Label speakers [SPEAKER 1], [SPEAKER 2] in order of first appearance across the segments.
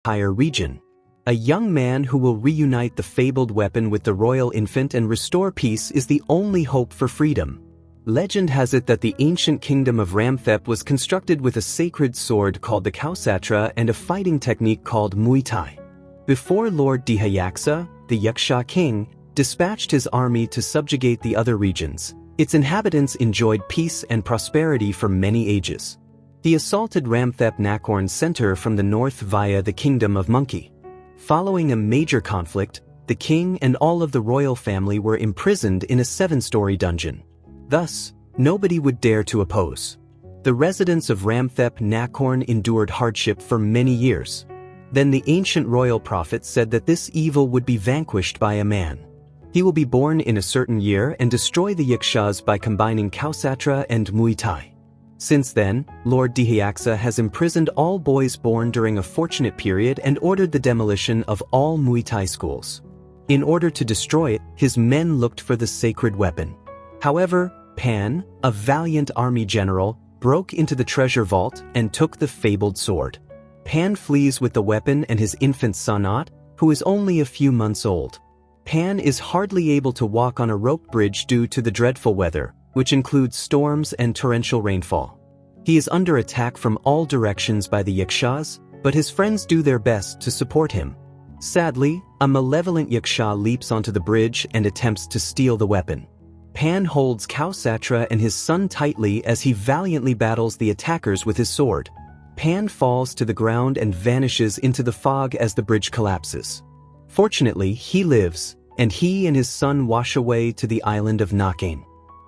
[SPEAKER 1] entire region. A young man who will reunite the fabled weapon with the royal infant and restore peace is the only hope for freedom. Legend has it that the ancient kingdom of Ramthep was constructed with a sacred sword called the Kausatra and a fighting technique called Muay Thai. Before Lord Dihayaksa, the Yaksha king, dispatched his army to subjugate the other regions, its inhabitants enjoyed peace and prosperity for many ages. He assaulted Ramthep Nakorn's center from the north via the Kingdom of Monkey. Following a major conflict, the king and all of the royal family were imprisoned in a 7-story dungeon. Thus, nobody would dare to oppose. The residents of Ramthep Nakorn endured hardship for many years. Then the ancient royal prophet said that this evil would be vanquished by a man. He will be born in a certain year and destroy the Yakshas by combining Kausatra and Muay Thai. Since then, Lord Dihayaksa has imprisoned all boys born during a fortunate period and ordered the demolition of all Muay Thai schools. In order to destroy it, his men looked for the sacred weapon. However, Pan, a valiant army general, broke into the treasure vault and took the fabled sword. Pan flees with the weapon and his infant son Ot, who is only a few months old. Pan is hardly able to walk on a rope bridge due to the dreadful weather, which includes storms and torrential rainfall. He is under attack from all directions by the Yakshas, but his friends do their best to support him. Sadly, a malevolent Yaksha leaps onto the bridge and attempts to steal the weapon. Pan holds Kausatra and his son tightly as he valiantly battles the attackers with his sword. Pan falls to the ground and vanishes into the fog as the bridge collapses. Fortunately, he lives, and he and his son wash away to the island of Nakain.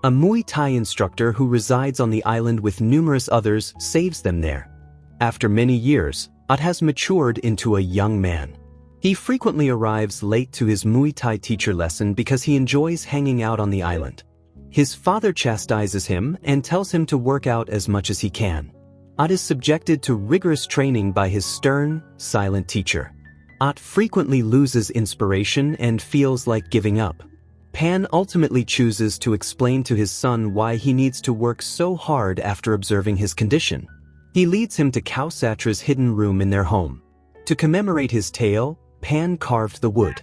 [SPEAKER 1] A Muay Thai instructor who resides on the island with numerous others saves them there. After many years, Ot has matured into a young man. He frequently arrives late to his Muay Thai teacher lesson because he enjoys hanging out on the island. His father chastises him and tells him to work out as much as he can. Ot is subjected to rigorous training by his stern, silent teacher. Ot frequently loses inspiration and feels like giving up. Pan ultimately chooses to explain to his son why he needs to work so hard after observing his condition. He leads him to Kausatra's hidden room in their home. To commemorate his tale, Pan carved the wood.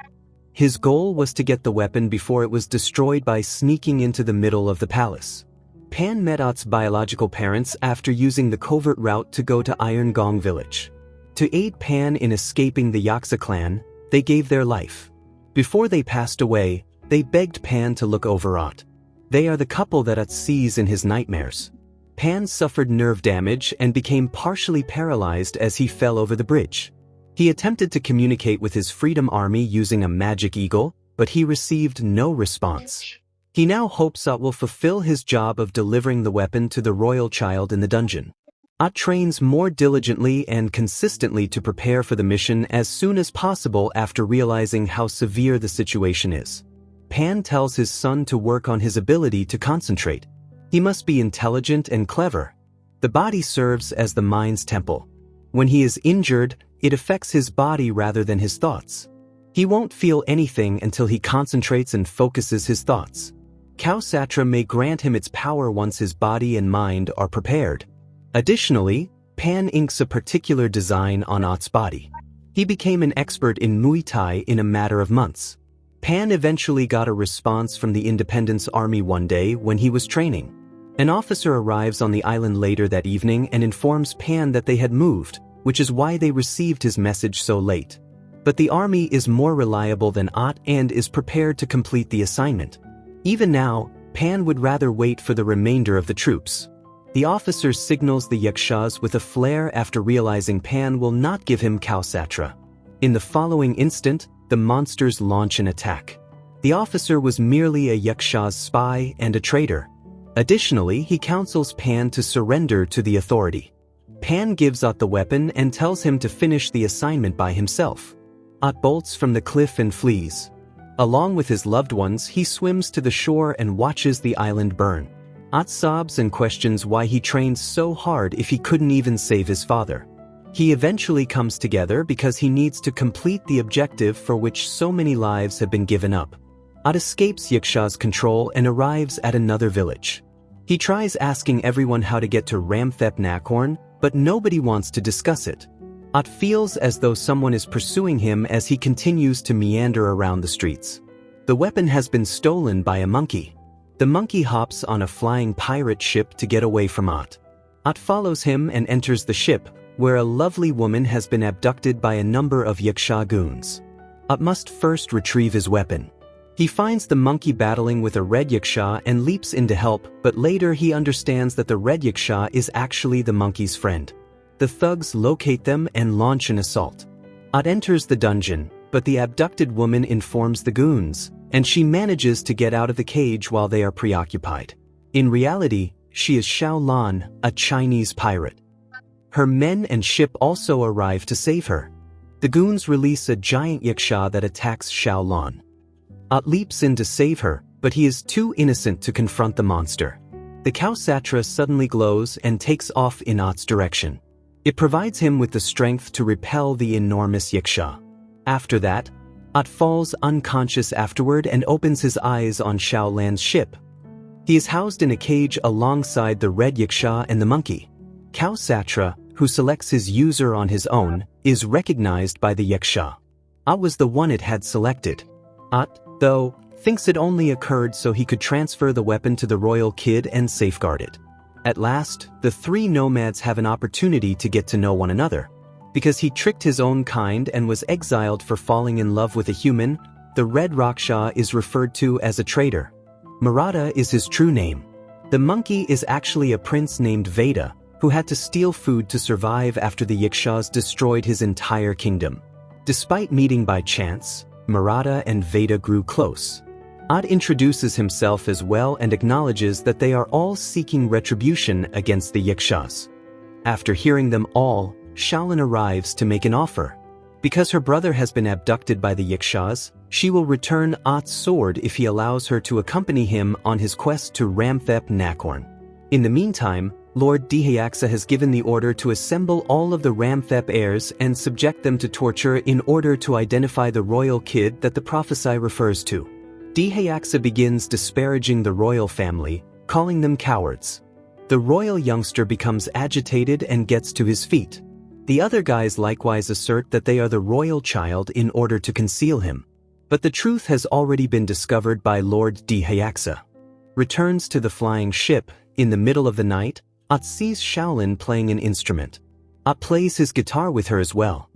[SPEAKER 1] His goal was to get the weapon before it was destroyed by sneaking into the middle of the palace. Pan met Ot's biological parents after using the covert route to go to Iron Gong village. To aid Pan in escaping the Yaksa clan, they gave their life. Before they passed away, they begged Pan to look over Ot. They are the couple that Ot sees in his nightmares. Pan suffered nerve damage and became partially paralyzed as he fell over the bridge. He attempted to communicate with his freedom army using a magic eagle, but he received no response. He now hopes Ot will fulfill his job of delivering the weapon to the royal child in the dungeon. Ot trains more diligently and consistently to prepare for the mission as soon as possible after realizing how severe the situation is. Pan tells his son to work on his ability to concentrate. He must be intelligent and clever. The body serves as the mind's temple. When he is injured, it affects his body rather than his thoughts. He won't feel anything until he concentrates and focuses his thoughts. Kausatra may grant him its power once his body and mind are prepared. Additionally, Pan inks a particular design on Ot's body. He became an expert in Muay Thai in a matter of months. Pan eventually got a response from the Independence Army one day when he was training. An officer arrives on the island later that evening and informs Pan that they had moved, which is why they received his message so late. But the army is more reliable than Ot and is prepared to complete the assignment. Even now, Pan would rather wait for the remainder of the troops. The officer signals the Yakshas with a flare after realizing Pan will not give him Kausatra. In the following instant, the monsters launch an attack. The officer was merely a Yaksha's spy and a traitor. Additionally, he counsels Pan to surrender to the authority. Pan gives Ot the weapon and tells him to finish the assignment by himself. Ot bolts from the cliff and flees. Along with his loved ones, he swims to the shore and watches the island burn. Ot sobs and questions why he trained so hard if he couldn't even save his father. He eventually comes together because he needs to complete the objective for which so many lives have been given up. Ot escapes Yaksha's control and arrives at another village. He tries asking everyone how to get to Ramthep Nakorn, but nobody wants to discuss it. Ott feels as though someone is pursuing him as he continues to meander around the streets. The weapon has been stolen by a monkey. The monkey hops on a flying pirate ship to get away from Ott. Ott follows him and enters the ship, where a lovely woman has been abducted by a number of Yaksha goons. Ott must first retrieve his weapon. He finds the monkey battling with a red Yaksha and leaps in to help, but later he understands that the red Yaksha is actually the monkey's friend. The thugs locate them and launch an assault. Ott enters the dungeon, but the abducted woman informs the goons, and she manages to get out of the cage while they are preoccupied. In reality, she is Xiaolan, a Chinese pirate. Her men and ship also arrive to save her. The goons release a giant Yaksha that attacks Xiaolan. Ott leaps in to save her, but he is too innocent to confront the monster. The Kausatra suddenly glows and takes off in Ott's direction. It provides him with the strength to repel the enormous Yaksha. After that, Ott falls unconscious afterward and opens his eyes on Xiaolan's ship. He is housed in a cage alongside the red Yaksha and the monkey. Kausatra, who selects his user on his own, is recognized by the Yaksha. Ott was the one it had selected. Ott, though, thinks it only occurred so he could transfer the weapon to the royal kid and safeguard it. At last, the three nomads have an opportunity to get to know one another. Because he tricked his own kind and was exiled for falling in love with a human, the Red Raksha is referred to as a traitor. Murata is his true name. The monkey is actually a prince named Veda, who had to steal food to survive after the Yakshas destroyed his entire kingdom. Despite meeting by chance, Murata and Veda grew close. Ott introduces himself as well and acknowledges that they are all seeking retribution against the Yakshas. After hearing them all, Xiaolan arrives to make an offer. Because her brother has been abducted by the Yakshas, she will return Ott's sword if he allows her to accompany him on his quest to Ramthep Nakorn. In the meantime, Lord Dhyaksa has given the order to assemble all of the Ramthep heirs and subject them to torture in order to identify the royal kid that the prophecy refers to. Dhyaksa begins disparaging the royal family, calling them cowards. The royal youngster becomes agitated and gets to his feet. The other guys likewise assert that they are the royal child in order to conceal him. But the truth has already been discovered by Lord Dhyaksa. Returns to the flying ship. In the middle of the night, Ott sees Xiaolan playing an instrument. Ott plays his guitar with her as well.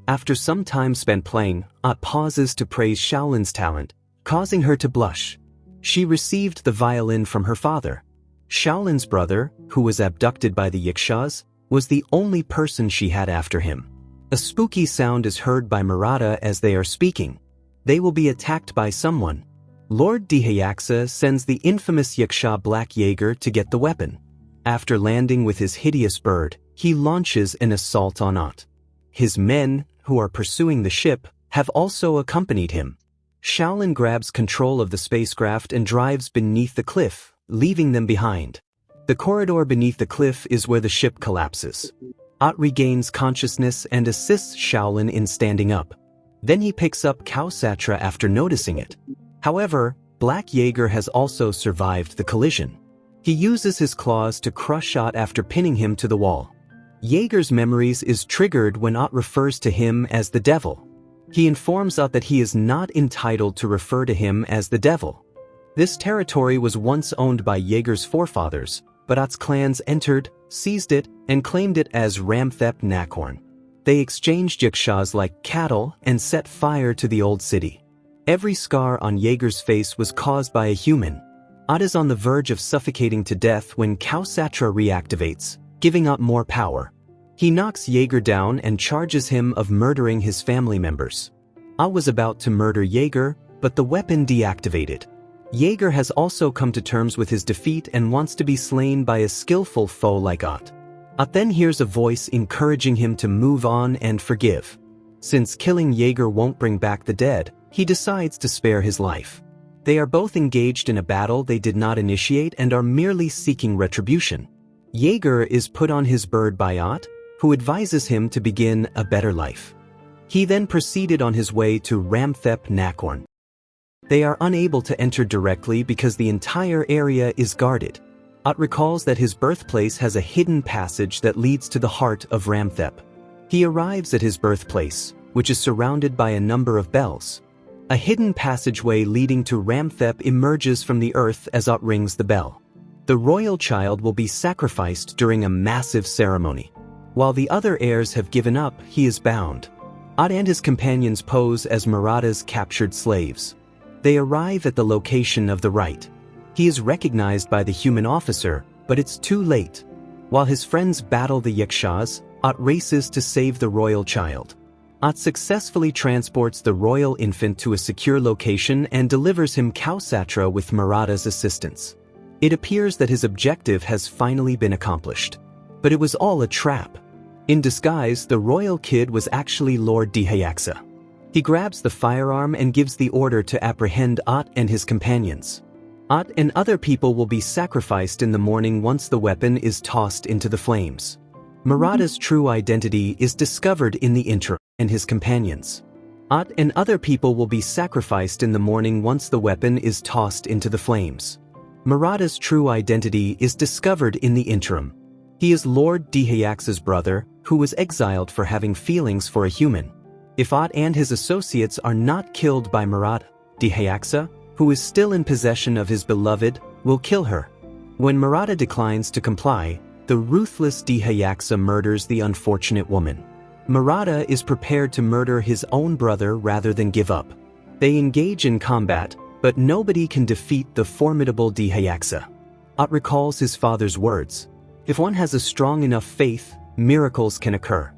[SPEAKER 1] After some time spent playing, Ott pauses to praise Xiaolan's talent, causing her to blush. She received the violin from her father. Xiaolan's brother, who was abducted by the Yakshas, was the only person she had after him. A spooky sound is heard by Murata as they are speaking. They will be attacked by someone. Lord Dhyaksa sends the infamous Yaksha Black Jaeger to get the weapon. After landing with his hideous bird, he launches an assault on Ott. His men, who are pursuing the ship, have also accompanied him. Xiaolan grabs control of the spacecraft and drives beneath the cliff, leaving them behind. The corridor beneath the cliff is where the ship collapses. Ott regains consciousness and assists Xiaolan in standing up. Then he picks up Kausatra after noticing it. However, Black Jaeger has also survived the collision. He uses his claws to crush Ott after pinning him to the wall. Jaeger's memories is triggered when Ott refers to him as the devil. He informs Ott that he is not entitled to refer to him as the devil. This territory was once owned by Jaeger's forefathers, but Ott's clans entered, seized it, and claimed it as Ramthep Nakorn. They exchanged Yakshas like cattle and set fire to the old city. Every scar on Jaeger's face was caused by a human. Ott is on the verge of suffocating to death when Kausatra reactivates, giving Ott more power. He knocks Jaeger down and charges him of murdering his family members. Ott was about to murder Jaeger, but the weapon deactivated. Jaeger has also come to terms with his defeat and wants to be slain by a skillful foe like Ott. Ott then hears a voice encouraging him to move on and forgive. Since killing Jaeger won't bring back the dead, he decides to spare his life. They are both engaged in a battle they did not initiate and are merely seeking retribution. Jaeger is put on his bird by Ott, who advises him to begin a better life. He then proceeded on his way to Ramthep Nakorn. They are unable to enter directly because the entire area is guarded. Ott recalls that his birthplace has a hidden passage that leads to the heart of Ramthep. He arrives at his birthplace, which is surrounded by a number of bells. A hidden passageway leading to Ramthep emerges from the earth as Ot rings the bell. The royal child will be sacrificed during a massive ceremony. While the other heirs have given up, he is bound. Ot and his companions pose as Murata's captured slaves. They arrive at the location of the rite. He is recognized by the human officer, but it's too late. While his friends battle the Yakshas, Ot races to save the royal child. Ot successfully transports the royal infant to a secure location and delivers him Kausatra with Murata's assistance. It appears that his objective has finally been accomplished. But it was all a trap. In disguise, the royal kid was actually Lord Dihayaksa. He grabs the firearm and gives the order to apprehend Ot and his companions. Ot and other people will be sacrificed in the morning once the weapon is tossed into the flames. Murata's true identity is discovered in the interim, and his companions. Ot and other people will be sacrificed in the morning once the weapon is tossed into the flames. Murata's true identity is discovered in the interim. He is Lord Dihayaksa's brother, who was exiled for having feelings for a human. If Ot and his associates are not killed by Murata, Dihayaksa, who is still in possession of his beloved, will kill her. When Murata declines to comply, the ruthless Dihayaksa murders the unfortunate woman. Murata is prepared to murder his own brother rather than give up. They engage in combat, but nobody can defeat the formidable Dihayaksa. Ot recalls his father's words. If one has a strong enough faith, miracles can occur.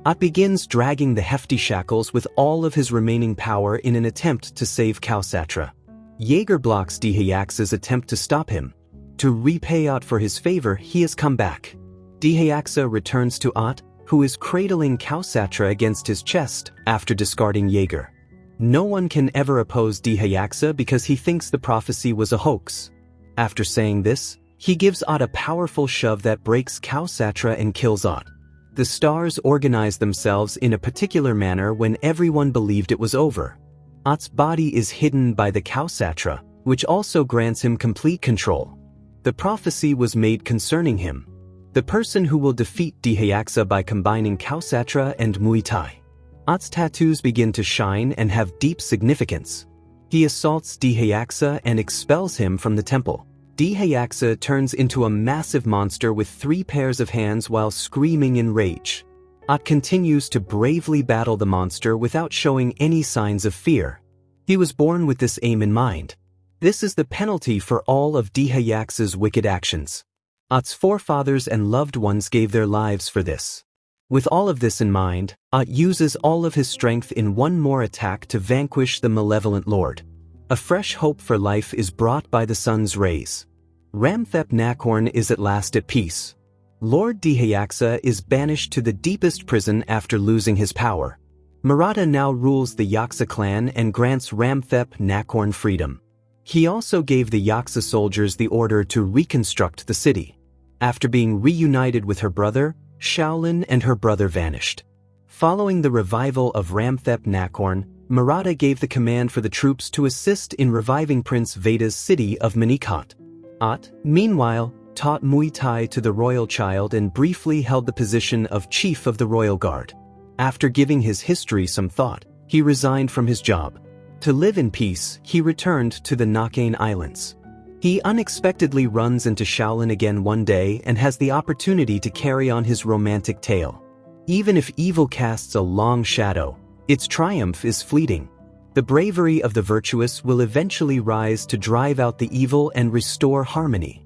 [SPEAKER 1] Ot begins dragging the hefty shackles with all of his remaining power in an attempt to save Kausatra. Jaeger blocks Dihayaksa's attempt to stop him. To repay Ot for his favor, he has come back. Dihayaksa returns to Ot, who is cradling Kausatra against his chest after discarding Jaeger. No one can ever oppose Dihayaksa because he thinks the prophecy was a hoax. After saying this, he gives Ot a powerful shove that breaks Kausatra and kills Ot. The stars organize themselves in a particular manner when everyone believed it was over. Ot's body is hidden by the Kausatra, which also grants him complete control. The prophecy was made concerning him. The person who will defeat Dihayaksa by combining Kausatra and Muay Thai. Ot's tattoos begin to shine and have deep significance. He assaults Dihayaksa and expels him from the temple. Dihayaksa turns into a massive monster with 3 pairs of hands while screaming in rage. Ot continues to bravely battle the monster without showing any signs of fear. He was born with this aim in mind. This is the penalty for all of Dihayaksa's wicked actions. Ot's forefathers and loved ones gave their lives for this. With all of this in mind, Ot uses all of his strength in one more attack to vanquish the malevolent lord. A fresh hope for life is brought by the sun's rays. Ramthep Nakorn is at last at peace. Lord Dihayaksa is banished to the deepest prison after losing his power. Murata now rules the Yaksa clan and grants Ramthep Nakorn freedom. He also gave the Yaksa soldiers the order to reconstruct the city. After being reunited with her brother, Shaolin and her brother vanished. Following the revival of Ramthep Nakorn, Murata gave the command for the troops to assist in reviving Prince Veda's city of Manikot. Ot, meanwhile, taught Muay Thai to the royal child and briefly held the position of chief of the royal guard. After giving his history some thought, he resigned from his job. To live in peace, he returned to the Nakane Islands. He unexpectedly runs into Shaolin again one day and has the opportunity to carry on his romantic tale. Even if evil casts a long shadow, its triumph is fleeting. The bravery of the virtuous will eventually rise to drive out the evil and restore harmony.